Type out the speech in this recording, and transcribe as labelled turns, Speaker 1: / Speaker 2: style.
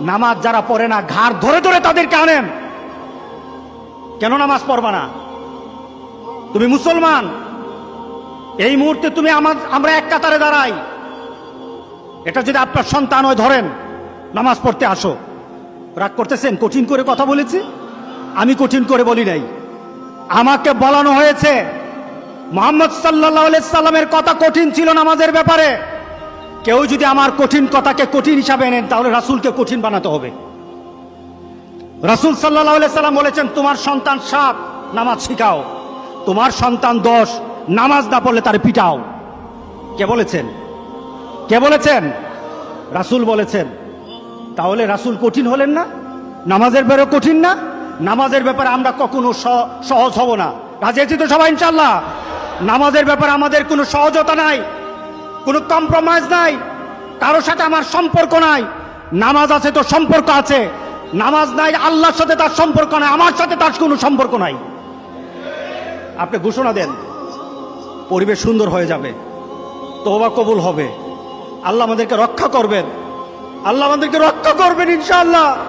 Speaker 1: নামাজ যারা পড়ে না ঘাড় ধরে ধরে তাদেরকে আনেন। কেন নামাজ পড়বা না? তুমি মুসলমান, এই মুহূর্তে তুমি আমরা এক কাতারে দাঁড়াই, এটা যদি আপনার সন্তান হয় ধরেন নামাজ পড়তে আসো। রাগ করতেছেন? কঠিন করে কথা বলেছি? আমি কঠিন করে বলি নাই। আমাকে বলানো হয়েছে মুহাম্মদ সাল্লাল্লাহু আলাইহি সাল্লামের কথা কঠিন ছিল নামাজের ব্যাপারে। কেউ যদি আমার কঠিন কথাকে কঠিন হিসাবে নেন তাহলে রাসূলকে কঠিন বানাতে হবে। রাসূল সাল্লাল্লাহু আলাইহি সাল্লাম বলেছেন, তোমার সন্তান 7 নামাজ শিখাও, তোমার সন্তান 10 নামাজ না পড়লে তারে পিটাও। কে বলেছেন? কে বলেছেন? রাসূল বলেছেন। তাহলে রাসূল কঠিন হলেন না? নামাজের ব্যাপারে কঠিন না? নামাজের ব্যাপারে আমরা কখনো সহজ হব না। রাজি আছি তো সবাই ইনশাআল্লাহ? নামাজের ব্যাপারে আমাদের কোনো সহজতা নাই, কোনো কম্প্রোমাইজ নাই, কারোর সাথে আমার সম্পর্ক নাই। নামাজ আছে তো সম্পর্ক আছে, নামাজ নাই আল্লাহর সাথে তার সম্পর্ক নাই, আমার সাথে তার কোনো সম্পর্ক নাই। আপনি ঘোষণা দেন, পরিবেশ সুন্দর হয়ে যাবে, তওবা কবুল হবে, আল্লাহ আমাদেরকে রক্ষা করবেন, আল্লাহ আমাদেরকে রক্ষা করবেন ইনশাআল্লাহ।